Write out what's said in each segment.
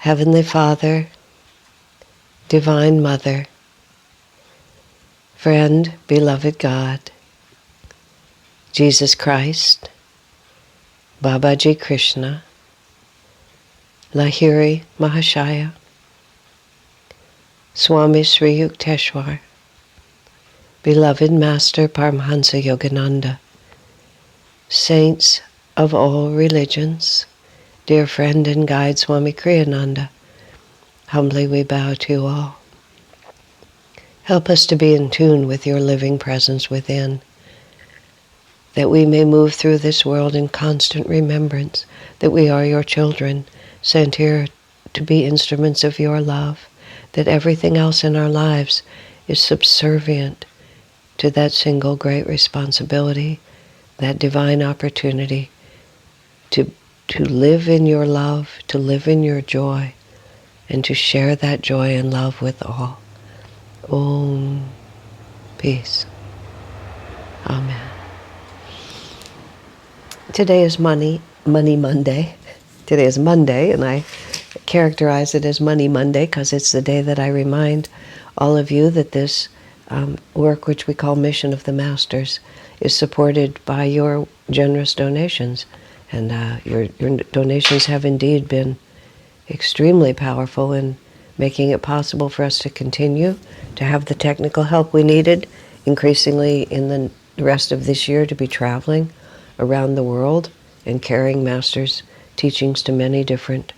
Heavenly Father, Divine Mother, friend, beloved God, Jesus Christ, Babaji Krishna, Lahiri Mahashaya, Swami Sri Yukteswar, beloved Master Paramahansa Yogananda, saints of all religions, dear friend and guide Swami Kriyananda, humbly we bow to you all. Help us to be in tune with your living presence within, that we may move through this world in constant remembrance that we are your children, sent here to be instruments of your love, that everything else in our lives is subservient to that single great responsibility, that divine opportunity to live in your love, to live in your joy, and to share that joy and love with all. Om. Peace. Amen. Today is Money Monday. Today is Monday, and I characterize it as Money Monday because it's the day that I remind all of you that this work, which we call Mission of the Masters, is supported by your generous donations. And your donations have indeed been extremely powerful in making it possible for us to continue to have the technical help we needed, increasingly in the rest of this year to be traveling around the world and carrying Masters' teachings to many different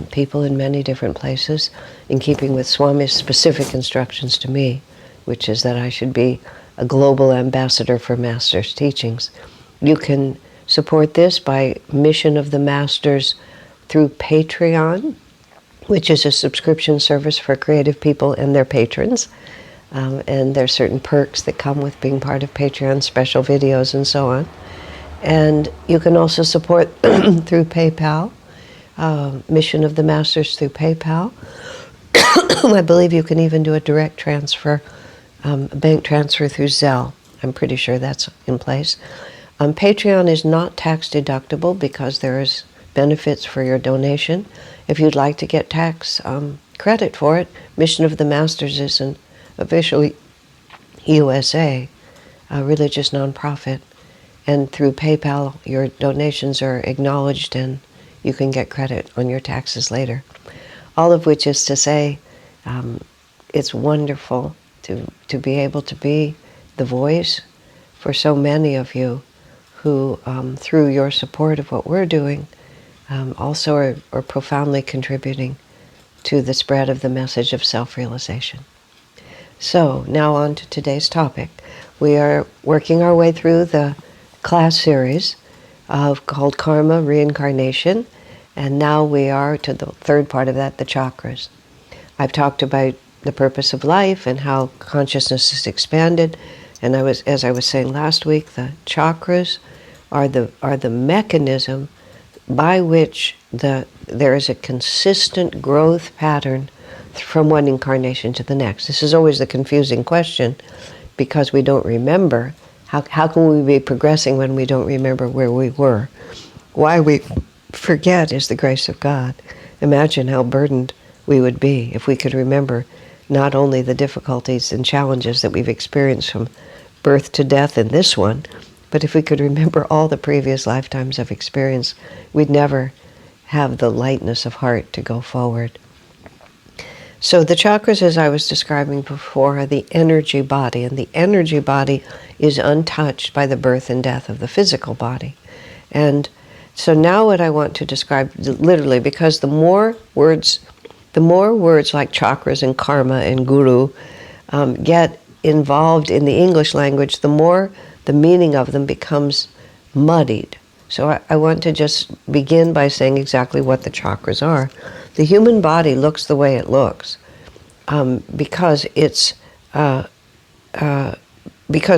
people in many different places, in keeping with Swami's specific instructions to me, which is that I should be a global ambassador for Masters' teachings. You can support this by Mission of the Masters through Patreon, which is a subscription service for creative people and their patrons. And there are certain perks that come with being part of Patreon, special videos and so on. And you can also support through PayPal, Mission of the Masters through PayPal. I believe you can even do a direct transfer, bank transfer through Zelle. I'm pretty sure that's in place. Patreon is not tax deductible because there is benefits for your donation. If you'd like to get tax credit for it, Mission of the Masters is an officially USA religious nonprofit, and through PayPal your donations are acknowledged and you can get credit on your taxes later. All of which is to say, it's wonderful to be able to be the voice for so many of you who, through your support of what we're doing, also are profoundly contributing to the spread of the message of self-realization. So, now on to today's topic. We are working our way through the class series called Karma, Reincarnation, and now we are to the third part of that, the chakras. I've talked about the purpose of life and how consciousness is expanded, and as I was saying last week, the chakras are the mechanism by which there is a consistent growth pattern from one incarnation to the next. This is always the confusing question because we don't remember. How can we be progressing when we don't remember where we were? Why we forget is the grace of God. Imagine how burdened we would be if we could remember not only the difficulties and challenges that we've experienced from birth to death in this one, but if we could remember all the previous lifetimes of experience, we'd never have the lightness of heart to go forward. So the chakras, as I was describing before, are the energy body, and the energy body is untouched by the birth and death of the physical body. And so now what I want to describe, literally, because the more words like chakras and karma and guru get involved in the English language, the more the meaning of them becomes muddied. So I want to just begin by saying exactly what the chakras are. The human body looks the way it looks because it's because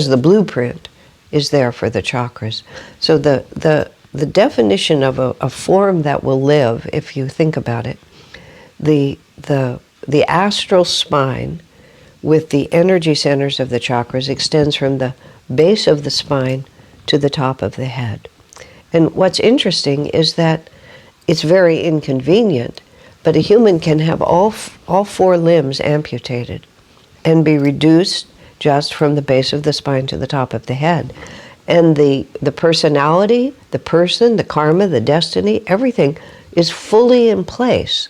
the blueprint is there for the chakras. So the definition of a form that will live, if you think about it, the astral spine with the energy centers of the chakras extends from the base of the spine to the top of the head. And what's interesting is that it's very inconvenient But a human can have all four limbs amputated and be reduced just from the base of the spine to the top of the head. And the personality, the person, the karma, the destiny, everything is fully in place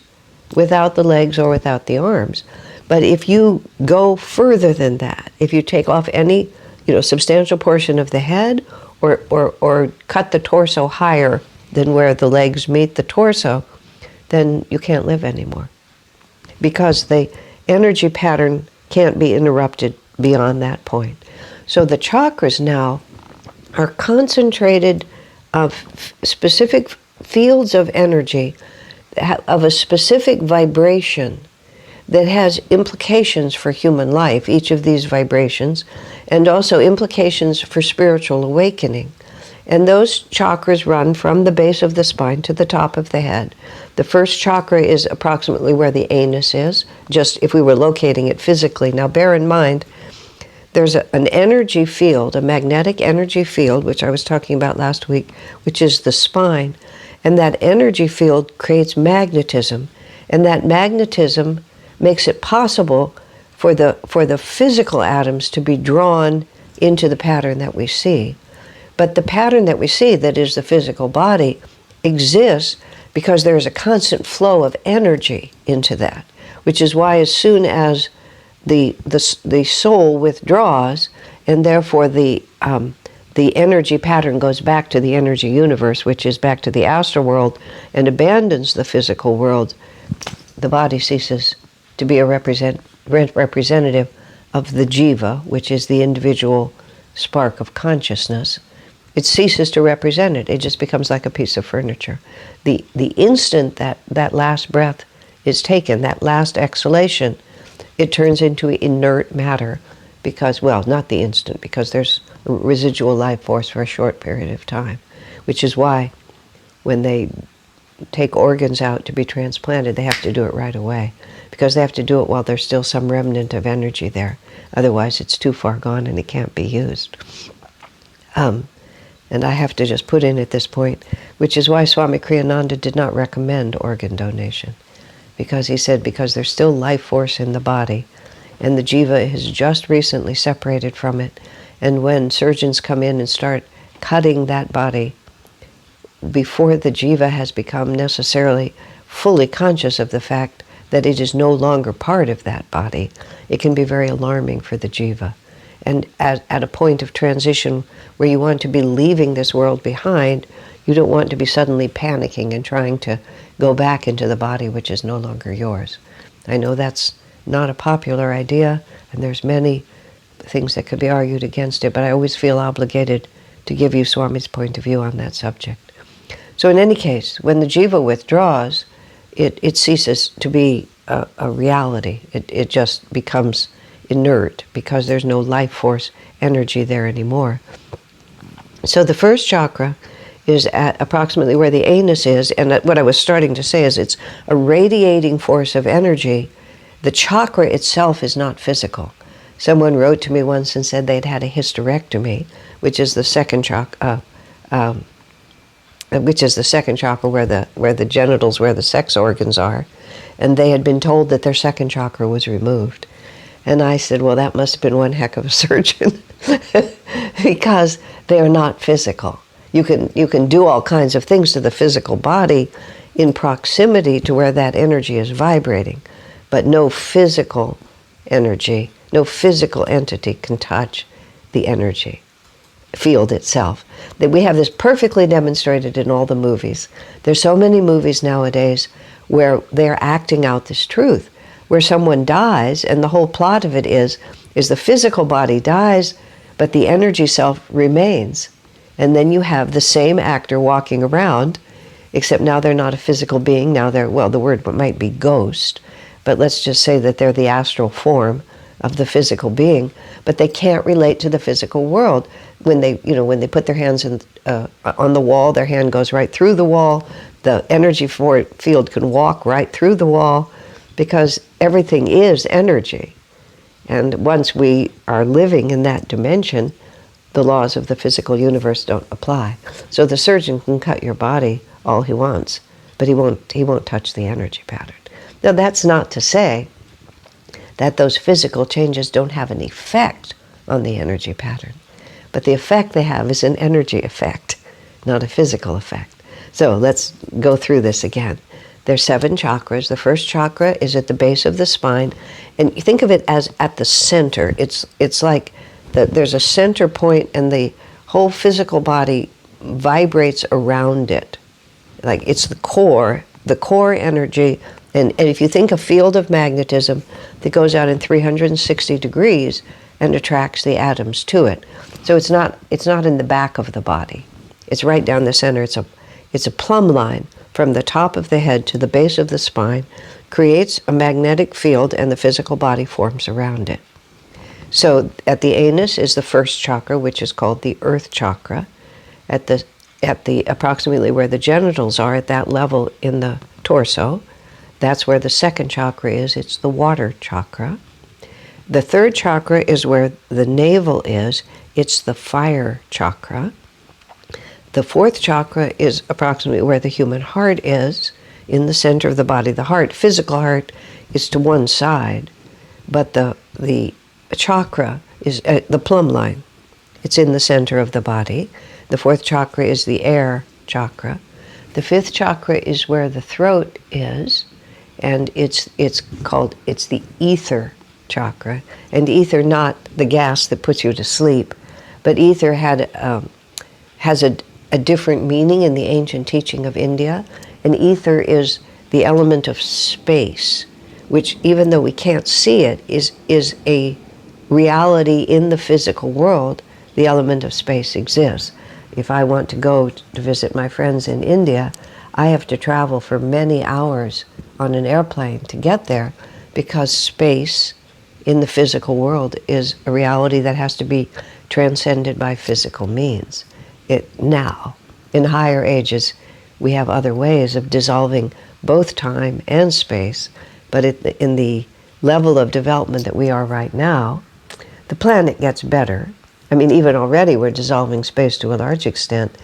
without the legs or without the arms. But if you go further than that, if you take off any substantial portion of the head or cut the torso higher than where the legs meet the torso, then you can't live anymore. Because the energy pattern can't be interrupted beyond that point. So the chakras now are concentrated of specific fields of energy, of a specific vibration that has implications for human life, each of these vibrations, and also implications for spiritual awakening. And those chakras run from the base of the spine to the top of the head. The first chakra is approximately where the anus is, just if we were locating it physically. Now bear in mind, there's an energy field, a magnetic energy field, which I was talking about last week, which is the spine. And that energy field creates magnetism. And that magnetism makes it possible for the physical atoms to be drawn into the pattern that we see. But the pattern that we see, that is the physical body, exists because there is a constant flow of energy into that, which is why as soon as the soul withdraws, and therefore the energy pattern goes back to the energy universe, which is back to the astral world, and abandons the physical world, the body ceases to be a representative of the Jiva, which is the individual spark of consciousness. It ceases to represent it. It just becomes like a piece of furniture. The instant that last breath is taken, that last exhalation, it turns into inert matter because, well, not the instant, because there's residual life force for a short period of time, which is why when they take organs out to be transplanted, they have to do it right away, because they have to do it while there's still some remnant of energy there. Otherwise, it's too far gone and it can't be used. And I have to just put in at this point, which is why Swami Kriyananda did not recommend organ donation. Because he said, because there's still life force in the body, and the Jiva has just recently separated from it, and when surgeons come in and start cutting that body, before the Jiva has become necessarily fully conscious of the fact that it is no longer part of that body, it can be very alarming for the Jiva. And at a point of transition where you want to be leaving this world behind, you don't want to be suddenly panicking and trying to go back into the body which is no longer yours. I know that's not a popular idea, and there's many things that could be argued against it, but I always feel obligated to give you Swami's point of view on that subject. So in any case, when the Jiva withdraws, it ceases to be a reality. It just becomes inert because there's no life force energy there anymore. So the first chakra is at approximately where the anus is, and what I was starting to say is it's a radiating force of energy. The chakra itself is not physical. Someone wrote to me once and said they'd had a hysterectomy, which is the second chakra, where the genitals, where the sex organs are, and they had been told that their second chakra was removed. And I said, well, that must have been one heck of a surgeon because they are not physical. You can do all kinds of things to the physical body in proximity to where that energy is vibrating, but no physical energy, no physical entity can touch the energy field itself. That we have this perfectly demonstrated in all the movies. There's so many movies nowadays where they're acting out this truth, where someone dies, and the whole plot of it is the physical body dies, but the energy self remains. And then you have the same actor walking around, except now they're not a physical being. Now they're, well, the word might be ghost, but let's just say that they're the astral form of the physical being, but they can't relate to the physical world. When they put their hands on the wall, their hand goes right through the wall. The energy field can walk right through the wall, because everything is energy. And once we are living in that dimension, the laws of the physical universe don't apply. So the surgeon can cut your body all he wants, but he won't touch the energy pattern. Now, that's not to say that those physical changes don't have an effect on the energy pattern. But the effect they have is an energy effect, not a physical effect. So let's go through this again. There's 7 chakras. The first chakra is at the base of the spine. And you think of it as at the center. It's like there's a center point and the whole physical body vibrates around it. Like it's the core energy. And if you think a field of magnetism that goes out in 360 degrees and attracts the atoms to it. So it's not in the back of the body. It's right down the center. It's a plumb line from the top of the head to the base of the spine, creates a magnetic field, and the physical body forms around it. So at the anus is the first chakra, which is called the Earth Chakra. At the approximately where the genitals are, at that level in the torso, that's where the second chakra is. It's the Water Chakra. The third chakra is where the navel is. It's the Fire Chakra. The fourth chakra is approximately where the human heart is, in the center of the body. The heart, physical heart, is to one side, but the chakra is the plumb line. It's in the center of the body. The fourth chakra is the Air Chakra. The fifth chakra is where the throat is, and it's the Ether Chakra. And ether, not the gas that puts you to sleep, but ether has a different meaning in the ancient teaching of India. And ether is the element of space, which, even though we can't see it, is a reality in the physical world. The element of space exists. If I want to go to visit my friends in India, I have to travel for many hours on an airplane to get there, because space in the physical world is a reality that has to be transcended by physical means. Now, in higher ages, we have other ways of dissolving both time and space, but in the level of development that we are right now, the planet gets better. I mean, even already we're dissolving space to a large extent.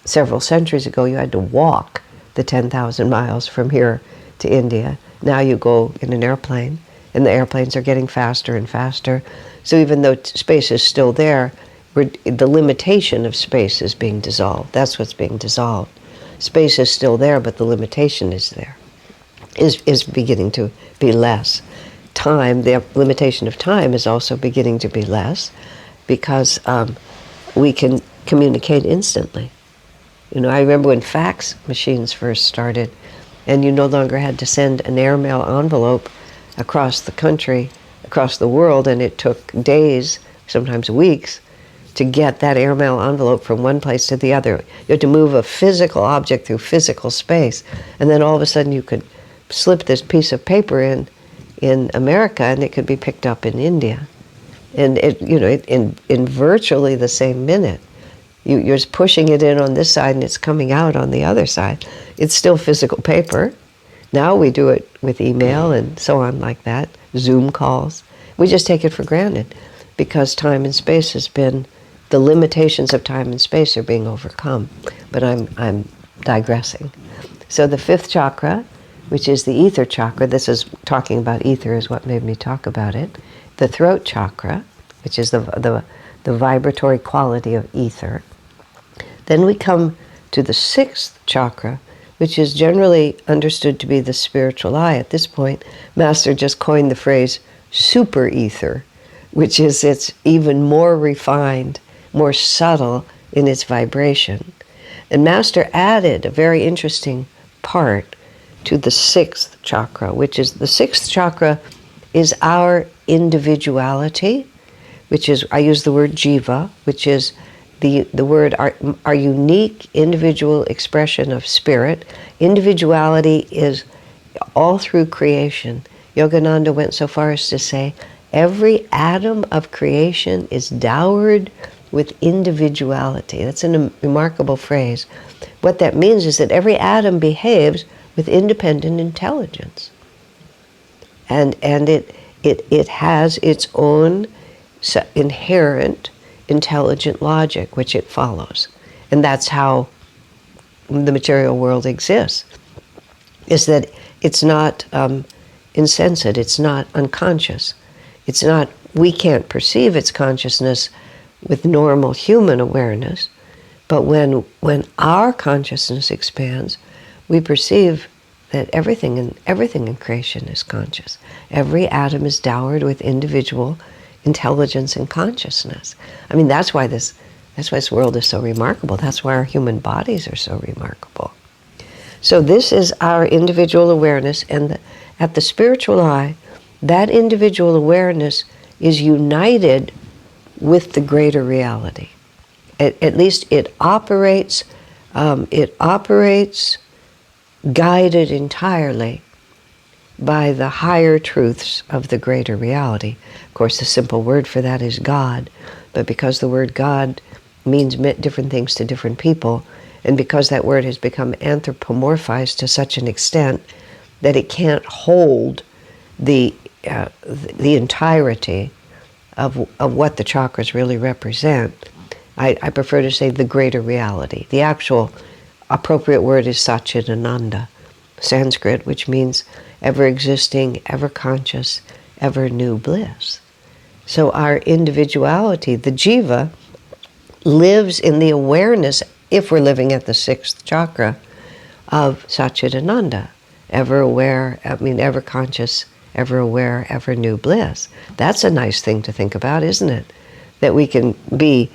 Several centuries ago, you had to walk the 10,000 miles from here to India. Now you go in an airplane, and the airplanes are getting faster and faster. So even though space is still there, the limitation of space is being dissolved. That's what's being dissolved. Space is still there, but the limitation is there, is beginning to be less. Time, the limitation of time, is also beginning to be less, because we can communicate instantly. You know, I remember when fax machines first started, and you no longer had to send an airmail envelope across the country, across the world, and it took days, sometimes weeks, to get that airmail envelope from one place to the other. You had to move a physical object through physical space, and then all of a sudden you could slip this piece of paper in America, and it could be picked up in India. And in virtually the same minute. You're just pushing it in on this side and it's coming out on the other side. It's still physical paper. Now we do it with email and so on like that, Zoom calls. We just take it for granted, because time and space the limitations of time and space are being overcome. But I'm digressing. So the fifth chakra, which is the Ether Chakra, this is talking about ether, is what made me talk about it. The throat chakra, which is the vibratory quality of ether. Then we come to the sixth chakra, which is generally understood to be the spiritual eye. At this point, Master just coined the phrase super ether, which is it's even more refined, more subtle in its vibration. And Master added a very interesting part to the sixth chakra, which is the sixth chakra is our individuality, which is, I use the word Jiva, which is the word, our unique individual expression of spirit. Individuality is all through creation. Yogananda went so far as to say, every atom of creation is dowered with individuality. That's a remarkable phrase. What that means is that every atom behaves with independent intelligence. And it has its own inherent intelligent logic, which it follows. And that's how the material world exists, is that it's not insensate. It's not unconscious. It's not, we can't perceive its consciousness with normal human awareness, but when our consciousness expands, we perceive that everything in creation is conscious. Every atom is dowered with individual intelligence and consciousness. I mean, that's why this world is so remarkable. That's why our human bodies are so remarkable. So this is our individual awareness, and at the spiritual eye, that individual awareness is united with the greater reality. At least it operates guided entirely by the higher truths of the greater reality. Of course, the simple word for that is God, but because the word God means different things to different people, and because that word has become anthropomorphized to such an extent that it can't hold the entirety of what the chakras really represent, I prefer to say the greater reality. The actual appropriate word is Satchidananda, Sanskrit, which means ever-existing, ever-conscious, ever-new bliss. So our individuality, the Jiva, lives in the awareness, if we're living at the 6th chakra, of Satchidananda, ever-aware, ever-conscious, ever-aware, ever-new bliss. That's a nice thing to think about, isn't it? That we can be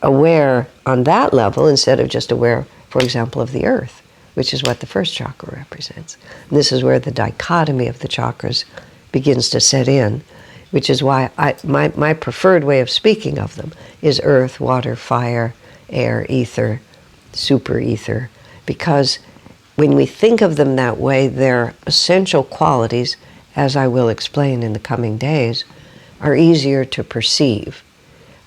aware on that level instead of just aware, for example, of the earth, which is what the 1st chakra represents. And this is where the dichotomy of the chakras begins to set in, which is why my preferred way of speaking of them is earth, water, fire, air, ether, super ether, because when we think of them that way, their essential qualities, as I will explain in the coming days, are easier to perceive.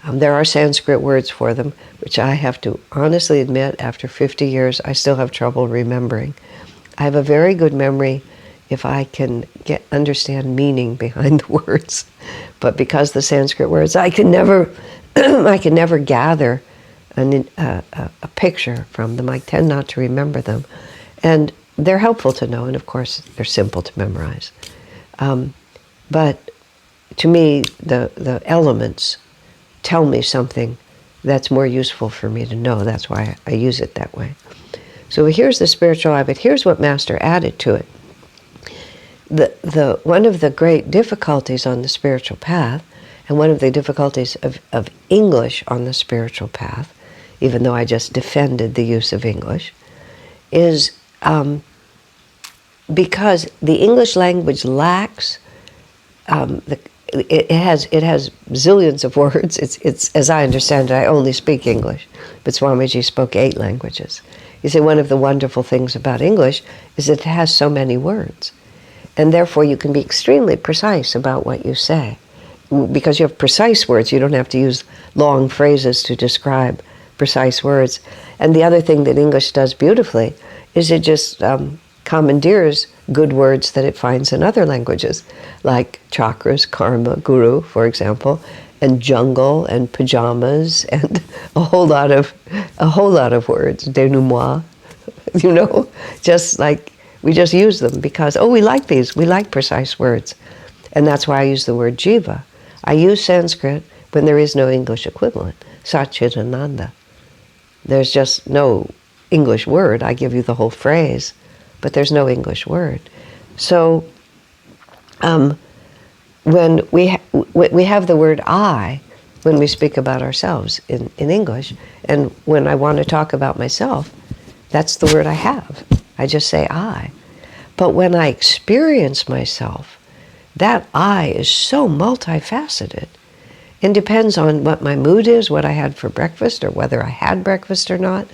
There are Sanskrit words for them, which I have to honestly admit, after 50 years, I still have trouble remembering. I have a very good memory if I can understand meaning behind the words, but because the Sanskrit words, I can never gather a picture from them. I tend not to remember them, and they're helpful to know, and of course they're simple to memorize. But to me, the elements tell me something that's more useful for me to know. That's why I use it that way. So here's the spiritual eye, but here's what Master added to it. One of the great difficulties on the spiritual path, and one of the difficulties of English on the spiritual path, even though I just defended the use of English, is because the English language lacks it has zillions of words. It's as I understand it, I only speak English, but Swamiji spoke 8 languages. You see, one of the wonderful things about English is that it has so many words, and therefore you can be extremely precise about what you say. Because you have precise words, you don't have to use long phrases to describe precise words. And the other thing that English does beautifully is it just commandeers good words that it finds in other languages, like chakras, karma, guru, for example, and jungle and pajamas and a whole lot of words, denouement, just like we just use them because, we like these, we like precise words. And that's why I use the word Jiva. I use Sanskrit when there is no English equivalent, Satchidananda. There's just no English word. I give you the whole phrase, but there's no English word. So when we have the word I when we speak about ourselves in English, and when I want to talk about myself, that's the word I have. I just say I. But when I experience myself, that I is so multifaceted. It depends on what my mood is, what I had for breakfast, or whether I had breakfast or not.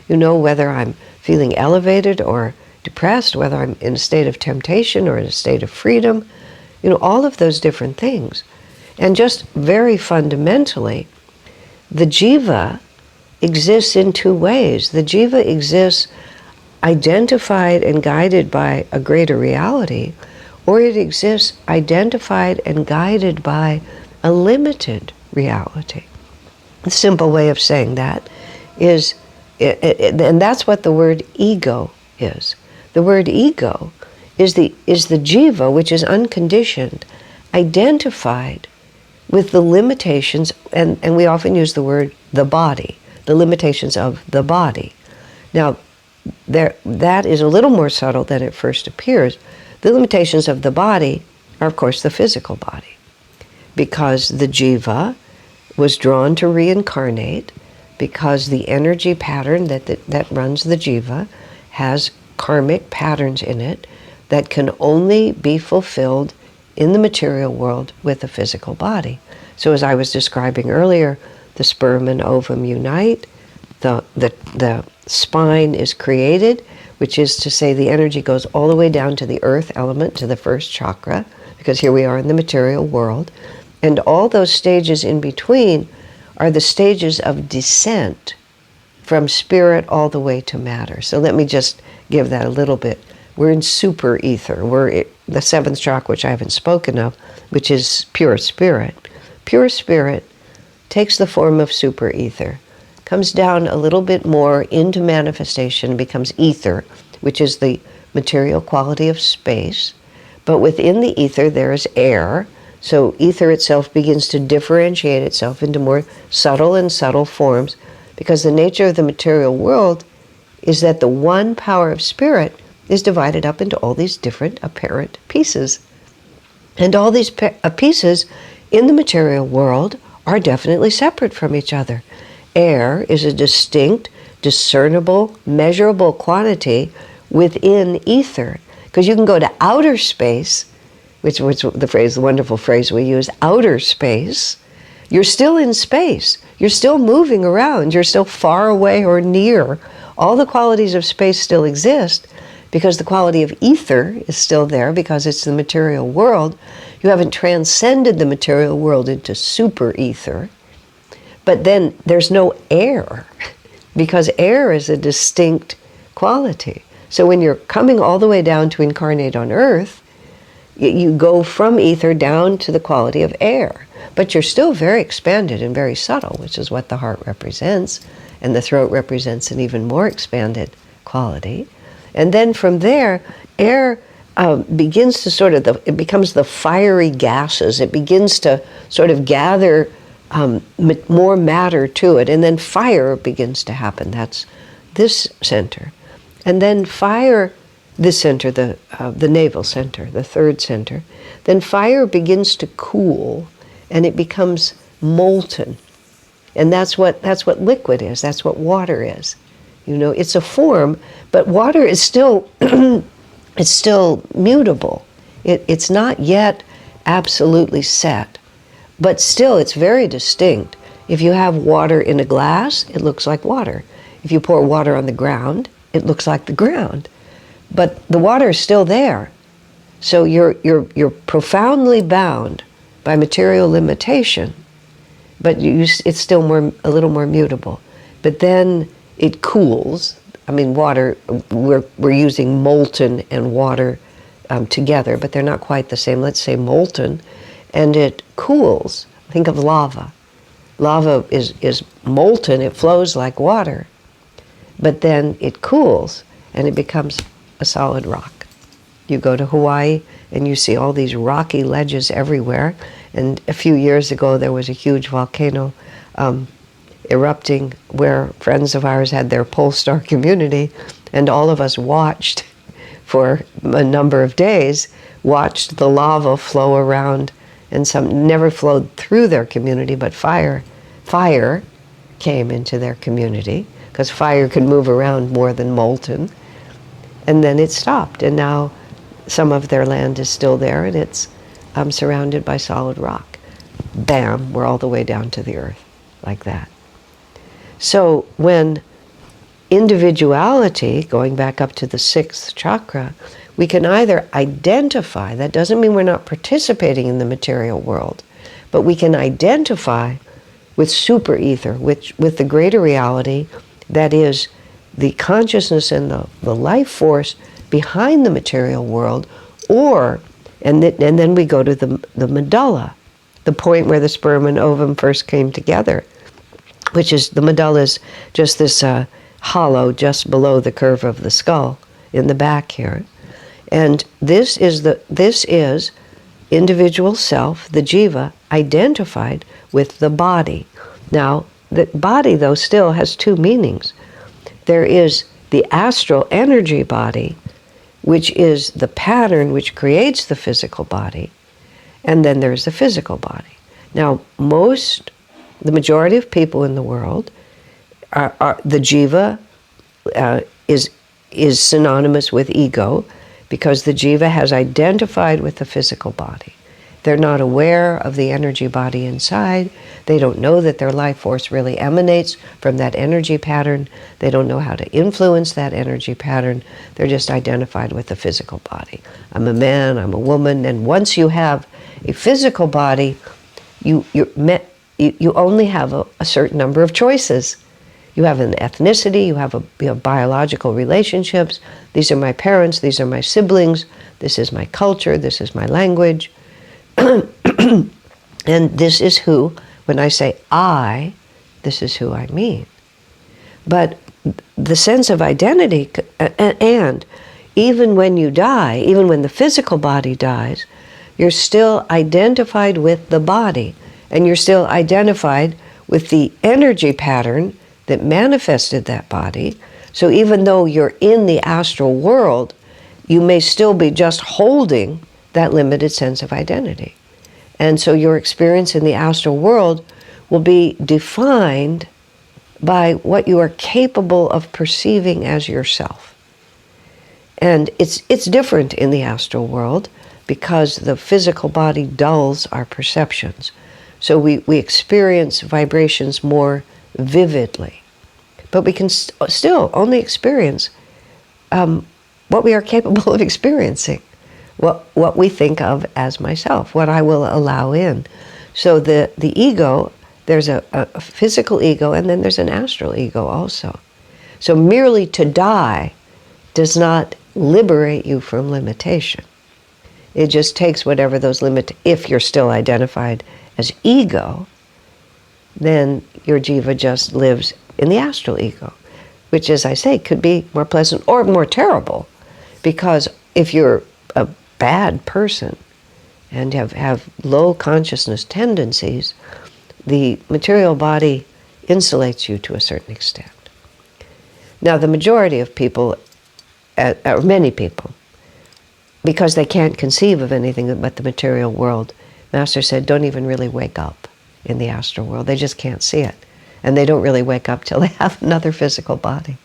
Whether I'm feeling elevated or depressed, whether I'm in a state of temptation or in a state of freedom, all of those different things. And just very fundamentally, the Jiva exists in 2 ways. The Jiva exists identified and guided by a greater reality, or it exists identified and guided by a limited reality. A simple way of saying that is, and that's what the word ego is. The word ego is the Jiva, which is unconditioned, identified with the limitations, and we often use the word the body, the limitations of the body. Now, that is a little more subtle than it first appears. The limitations of the body are, of course, the physical body, because the Jiva was drawn to reincarnate, because the energy pattern that runs the Jiva has karmic patterns in it that can only be fulfilled in the material world with a physical body. So as I was describing earlier, the sperm and ovum unite, the spine is created, which is to say the energy goes all the way down to the earth element, to the first chakra, because here we are in the material world. And all those stages in between are the stages of descent from spirit all the way to matter. So let me just give that a little bit. We're in super ether. We're the seventh chakra, which I haven't spoken of, which is pure spirit. Pure spirit takes the form of super ether, comes down a little bit more into manifestation, becomes ether, which is the material quality of space. But within the ether there is air. So ether itself begins to differentiate itself into more subtle and subtle forms, because the nature of the material world is that the one power of spirit is divided up into all these different apparent pieces. And all these pieces in the material world are definitely separate from each other. Air is a distinct, discernible, measurable quantity within ether. Because you can go to outer space, which the wonderful phrase we use, outer space. You're still in space. You're still moving around. You're still far away or near. All the qualities of space still exist, because the quality of ether is still there, because it's the material world. You haven't transcended the material world into super ether. But then there's no air, because air is a distinct quality. So when you're coming all the way down to incarnate on Earth, you go from ether down to the quality of air. But you're still very expanded and very subtle, which is what the heart represents, and the throat represents an even more expanded quality. And then from there, air begins to it becomes the fiery gases. It begins to sort of gather more matter to it, and then fire begins to happen. That's this center. And then fire, this center, the navel center, the third center, then fire begins to cool, and it becomes molten. And that's what liquid is. That's what water is. You know, it's a form, but water is still it's still mutable. It's not yet absolutely set, but still it's very distinct. If you have water in a glass, it looks like water. If you pour water on the ground, it looks like the ground. But the water is still there. So you're profoundly bound by material limitation, but it's still a little more mutable. But then it cools. I mean, water, we're using molten and water together, but they're not quite the same. Let's say molten, and it cools. Think of lava. Lava is molten, it flows like water, but then it cools and it becomes a solid rock. You go to Hawaii and you see all these rocky ledges everywhere, and a few years ago there was a huge volcano erupting where friends of ours had their pole star community, and all of us watched for a number of days, watched the lava flow around, and some never flowed through their community, but fire came into their community, because fire can move around more than molten. And then it stopped, and now some of their land is still there, and it's surrounded by solid rock. Bam, we're all the way down to the earth, like that. So when individuality, going back up to the sixth chakra, we can either identify, that doesn't mean we're not participating in the material world, but we can identify with super ether, with the greater reality that is the consciousness and the life force behind the material world, and then we go to the medulla, the point where the sperm and ovum first came together, which is, the medulla is just this hollow just below the curve of the skull in the back here. And this is individual self, the jiva, identified with the body. Now, the body, though, still has two meanings. There is the astral energy body, which is the pattern which creates the physical body, and then there's the physical body. Now, the majority of people in the world the jiva is synonymous with ego, because the jiva has identified with the physical body. They're not aware of the energy body inside. They don't know that their life force really emanates from that energy pattern. They don't know how to influence that energy pattern. They're just identified with the physical body. I'm a man, I'm a woman, and once you have a physical body, you only have a certain number of choices. You have an ethnicity, you have biological relationships. These are my parents, these are my siblings, this is my culture, this is my language. And this is who, when I say I, this is who I mean. But the sense of identity, and even when you die, even when the physical body dies, you're still identified with the body, and you're still identified with the energy pattern that manifested that body. So even though you're in the astral world, you may still be just holding that limited sense of identity. And so your experience in the astral world will be defined by what you are capable of perceiving as yourself. And it's different in the astral world because the physical body dulls our perceptions. So we experience vibrations more vividly. But we can still only experience what we are capable of experiencing, what we think of as myself, what I will allow in. So the ego, there's a physical ego, and then there's an astral ego also. So merely to die does not liberate you from limitation. It just takes whatever those if you're still identified as ego, then your jiva just lives in the astral ego, which, as I say, could be more pleasant or more terrible. Because if you're a bad person and have low consciousness tendencies, the material body insulates you to a certain extent. Now, the majority of people, or many people, because they can't conceive of anything but the material world, Master said, don't even really wake up in the astral world. They just can't see it. And they don't really wake up till they have another physical body.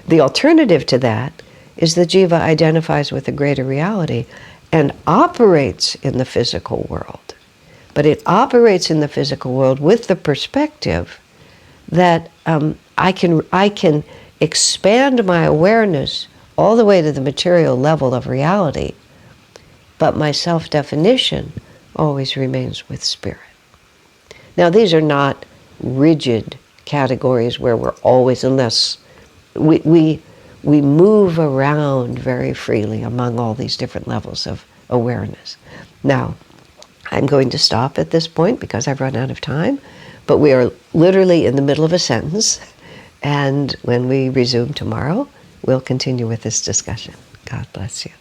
The alternative to that is the jiva identifies with a greater reality and operates in the physical world. But it operates in the physical world with the perspective that I can expand my awareness all the way to the material level of reality, but my self-definition always remains with spirit. Now, these are not rigid categories where we're always, unless we move around very freely among all these different levels of awareness. Now, I'm going to stop at this point because I've run out of time, but we are literally in the middle of a sentence, and when we resume tomorrow, we'll continue with this discussion. God bless you.